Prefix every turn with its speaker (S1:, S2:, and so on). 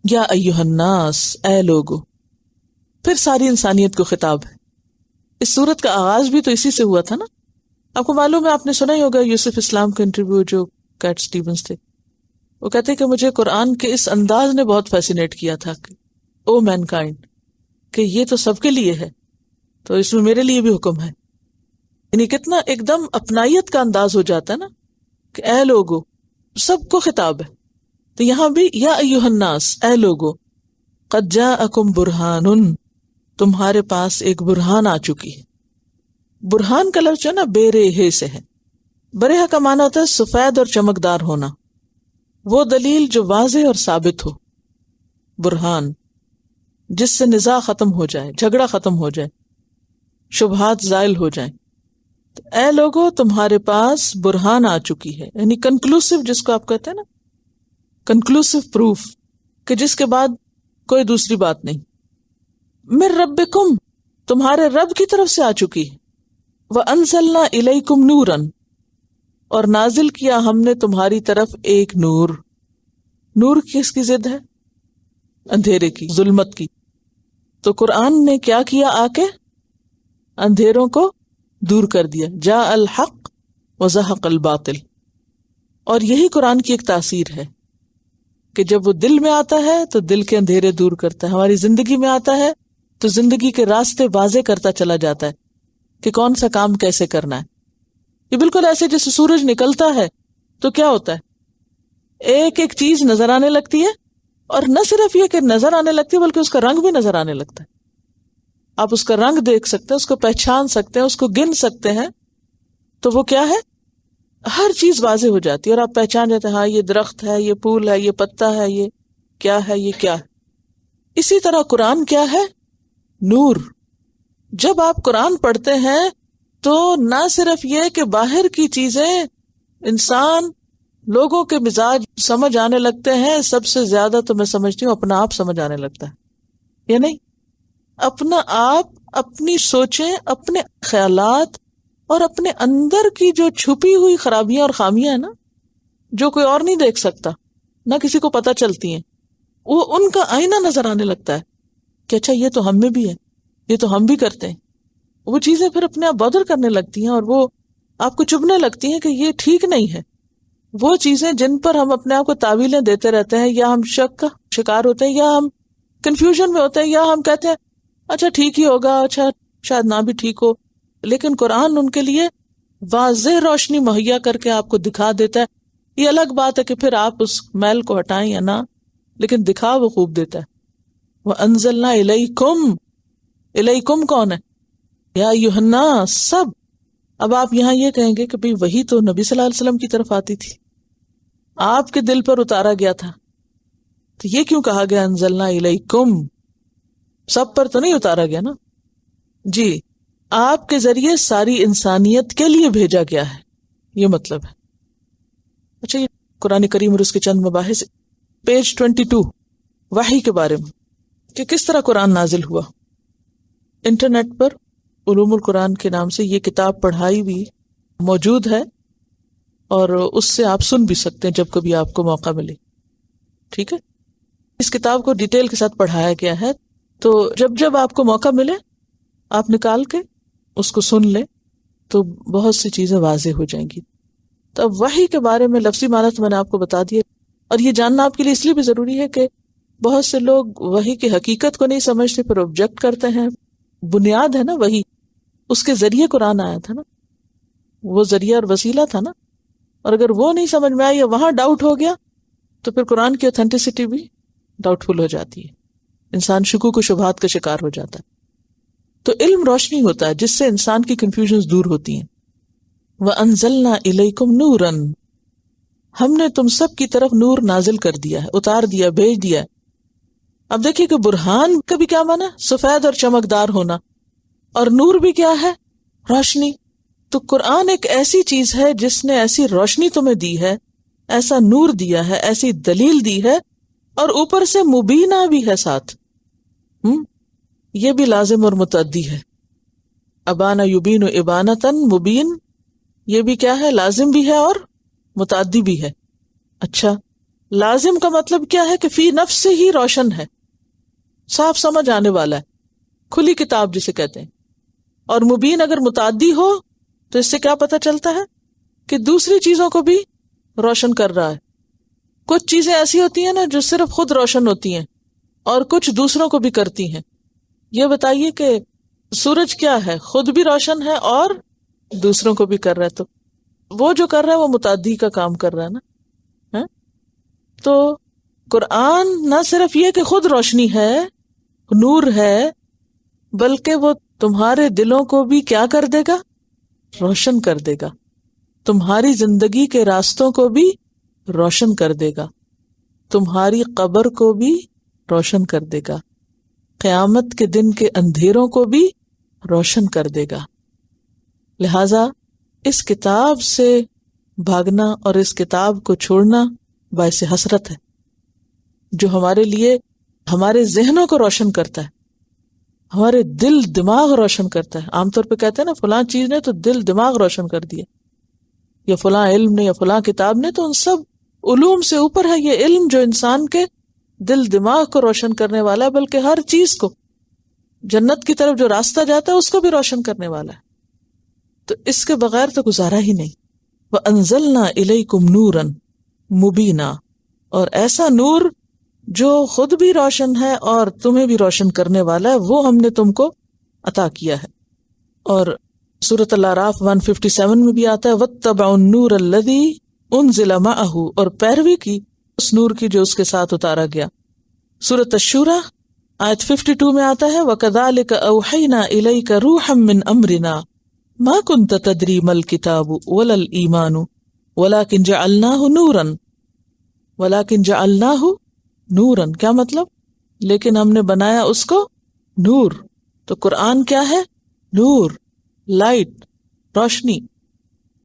S1: یا ایھا الناس، اے لوگو، پھر ساری انسانیت کو خطاب ہے. اس سورت کا آغاز بھی تو اسی سے ہوا تھا نا. آپ کو معلوم ہے، آپ نے سنا ہی ہوگا یوسف اسلام کا انٹرویو جو کیٹ سٹیونز تھے. وہ کہتے ہیں کہ مجھے قرآن کے اس انداز نے بہت فیسینیٹ کیا تھا کہ او مین کائنڈ، کہ یہ تو سب کے لیے ہے تو اس میں میرے لیے بھی حکم ہے. یعنی کتنا ایک دم اپنائیت کا انداز ہو جاتا ہے نا کہ اے لوگو، سب کو خطاب ہے. تو یہاں بھی یا ایھا الناس، اے لوگو، قد جاءکم برہان، تمہارے پاس ایک برہان آ چکی ہے. برہان کا لفظ جو ہے نا بے سے ہے. برہ کا معنی ہوتا ہے سفید اور چمکدار ہونا، وہ دلیل جو واضح اور ثابت ہو. برہان جس سے نزاع ختم ہو جائے، جھگڑا ختم ہو جائے، شبہات زائل ہو جائیں. تو اے لوگو، تمہارے پاس برہان آ چکی ہے، یعنی کنکلوسیو جس کو آپ کہتے ہیں نا، کنکلوسیو پروف، کہ جس کے بعد کوئی دوسری بات نہیں. من ربکم، تمہارے رب کی طرف سے آ چکی ہے. وَأَنزَلْنَا إِلَيْكُمْ نُورًا، اور نازل کیا ہم نے تمہاری طرف ایک نور. نور کس کی ضد ہے؟ اندھیرے کی، ظلمت کی. تو قرآن نے کیا کیا آ کے؟ اندھیروں کو دور کر دیا. جاء الحق وزہق الباطل. اور یہی قرآن کی ایک تاثیر ہے کہ جب وہ دل میں آتا ہے تو دل کے اندھیرے دور کرتا ہے. ہماری زندگی میں آتا ہے تو زندگی کے راستے واضح کرتا چلا جاتا ہے کہ کون سا کام کیسے کرنا ہے. یہ بالکل ایسے جیسے سورج نکلتا ہے تو کیا ہوتا ہے، ایک ایک چیز نظر آنے لگتی ہے، اور نہ صرف یہ کہ نظر آنے لگتی ہے بلکہ اس کا رنگ بھی نظر آنے لگتا ہے. آپ اس کا رنگ دیکھ سکتے ہیں، اس کو پہچان سکتے ہیں، اس کو گن سکتے ہیں. تو وہ کیا ہے، ہر چیز واضح ہو جاتی ہے اور آپ پہچان جاتے ہیں، ہاں یہ درخت ہے، یہ پھول ہے، یہ پتا ہے، یہ کیا ہے، یہ کیا ہے. اسی طرح قرآن کیا ہے، نور. جب آپ قرآن پڑھتے ہیں تو نہ صرف یہ کہ باہر کی چیزیں انسان، لوگوں کے مزاج سمجھ آنے لگتے ہیں، سب سے زیادہ تو میں سمجھتی ہوں اپنا آپ سمجھ آنے لگتا ہے، یا نہیں؟ اپنا آپ، اپنی سوچیں، اپنے خیالات اور اپنے اندر کی جو چھپی ہوئی خرابیاں اور خامیاں ہیں نا، جو کوئی اور نہیں دیکھ سکتا، نہ کسی کو پتہ چلتی ہیں، وہ ان کا آئینہ نظر آنے لگتا ہے کہ اچھا یہ تو ہم میں بھی ہے، یہ تو ہم بھی کرتے ہیں. وہ چیزیں پھر اپنے آپ بادر کرنے لگتی ہیں اور وہ آپ کو چبھنے لگتی ہیں کہ یہ ٹھیک نہیں ہے. وہ چیزیں جن پر ہم اپنے آپ کو تعویلیں دیتے رہتے ہیں، یا ہم شک کا شکار ہوتے ہیں، یا ہم کنفیوژن میں ہوتے ہیں، یا ہم کہتے ہیں اچھا ٹھیک ہی ہوگا، اچھا شاید نہ بھی ٹھیک ہو. لیکن قرآن ان کے لیے واضح روشنی مہیا کر کے آپ کو دکھا دیتا ہے. یہ الگ بات ہے کہ پھر آپ اس میل کو ہٹائیں یا نہ، لیکن دکھا وہ خوب دیتا ہے. وَأَنزَلْنَا إِلَيْكُمْ، الیکم کون ہے؟ یا ایھا الناس، سب. اب آپ یہاں یہ کہیں گے کہ بھئی وہی تو نبی صلی اللہ علیہ وسلم کی طرف آتی تھی، آپ کے دل پر اتارا گیا تھا، تو یہ کیوں کہا گیا انزلنا الیکم؟ سب پر تو نہیں اتارا گیا نا. جی، آپ کے ذریعے ساری انسانیت کے لیے بھیجا گیا ہے، یہ مطلب ہے. اچھا، یہ قرآن کریم اور اس کے چند مباحث. پیج 22 وحی کے بارے میں کہ کس طرح قرآن نازل ہوا. انٹرنیٹ پر علوم القرآن کے نام سے یہ کتاب پڑھائی بھی موجود ہے، اور اس سے آپ سن بھی سکتے ہیں جب کبھی آپ کو موقع ملے. ٹھیک ہے، اس کتاب کو ڈیٹیل کے ساتھ پڑھایا گیا ہے، تو جب آپ کو موقع ملے آپ نکال کے اس کو سن لیں تو بہت سی چیزیں واضح ہو جائیں گی. تو اب وحی کے بارے میں لفظی معنی تو میں نے آپ کو بتا دیا، اور یہ جاننا آپ کے لیے اس لیے بھی ضروری ہے کہ بہت سے لوگ وحی کی حقیقت کو نہیں سمجھتے، پھر آبجیکٹ کرتے ہیں. بنیاد ہے نا وحی، اس کے ذریعے قرآن آیا تھا نا، وہ ذریعہ اور وسیلہ تھا نا، اور اگر وہ نہیں سمجھ میں آئی یا وہاں ڈاؤٹ ہو گیا تو پھر قرآن کی اوتھینٹسٹی بھی ڈاؤٹ فل ہو جاتی ہے، انسان شکوک و شبہات کا شکار ہو جاتا ہے. تو علم روشنی ہوتا ہے جس سے انسان کی کنفیوژنز دور ہوتی ہیں. وَأَنزَلْنَا إِلَيْكُمْ نُورًا، ہم نے تم سب کی طرف نور نازل کر دیا ہے، اتار دیا، بھیج دیا ہے. اب دیکھیے کہ برہان کا بھی کیا معنی، سفید اور چمکدار ہونا، اور نور بھی کیا ہے، روشنی. تو قرآن ایک ایسی چیز ہے جس نے ایسی روشنی تمہیں دی ہے، ایسا نور دیا ہے، ایسی دلیل دی ہے، اور اوپر سے مبینہ بھی ہے ساتھ. یہ بھی لازم اور متعدی ہے. ابانا یبین ابانتن، مبین، یہ بھی کیا ہے، لازم بھی ہے اور متعدی بھی ہے. اچھا، لازم کا مطلب کیا ہے کہ فی نفس سے ہی روشن ہے، صاف سمجھ آنے والا ہے، کھلی کتاب جسے کہتے ہیں. اور مبین اگر متعدی ہو تو اس سے کیا پتہ چلتا ہے کہ دوسری چیزوں کو بھی روشن کر رہا ہے. کچھ چیزیں ایسی ہوتی ہیں نا جو صرف خود روشن ہوتی ہیں اور کچھ دوسروں کو بھی کرتی ہیں. یہ بتائیے کہ سورج کیا ہے؟ خود بھی روشن ہے اور دوسروں کو بھی کر رہا ہے. تو وہ جو کر رہا ہے وہ متعدی کا کام کر رہا ہے نا. تو قرآن نہ صرف یہ کہ خود روشنی ہے، نور ہے، بلکہ وہ تمہارے دلوں کو بھی کیا کر دے گا؟ روشن کر دے گا. تمہاری زندگی کے راستوں کو بھی روشن کر دے گا، تمہاری قبر کو بھی روشن کر دے گا، قیامت کے دن کے اندھیروں کو بھی روشن کر دے گا. لہذا اس کتاب سے بھاگنا اور اس کتاب کو چھوڑنا باعث حسرت ہے، جو ہمارے لیے ہمارے ذہنوں کو روشن کرتا ہے، ہمارے دل دماغ روشن کرتا ہے. عام طور پہ کہتے ہیں نا فلاں چیز نے تو دل دماغ روشن کر دیا، یا فلاں علم نے یا فلاں کتاب نے. تو ان سب علوم سے اوپر ہے یہ علم جو انسان کے دل دماغ کو روشن کرنے والا ہے، بلکہ ہر چیز کو، جنت کی طرف جو راستہ جاتا ہے اس کو بھی روشن کرنے والا ہے. تو اس کے بغیر تو گزارا ہی نہیں. وَأَنزَلْنَا إِلَيْكُمْ نُورًا مُبِينًا، اور ایسا نور جو خود بھی روشن ہے اور تمہیں بھی روشن کرنے والا ہے، وہ ہم نے تم کو عطا کیا ہے. اور سورۃ الاعراف 157 میں بھی آتا ہے وَاتَّبَعُوا النُّورَ الَّذِي أُنزِلَ مَعَهُ، اور پیروی کی اس نور کی جو اس کے ساتھ اتارا گیا. سورۃ الشورى آیت 52 میں آتا ہے وَكَذَلِكَ أَوْحَيْنَا إِلَيْكَ رُوحًا مِّنْ أَمْرِنَا مَا كُنْتَ تَدْرِي مَا الْكِتَابُ وَلَا الْإِيمَانُ وَلَكِنْ جَعَلْنَاهُ نُورًا. وَلَكِنْ جَعَلْنَاهُ نُورًا کیا مطلب؟ لیکن ہم نے بنایا اس کو نور. تو قرآن کیا ہے؟ نور، لائٹ، روشنی.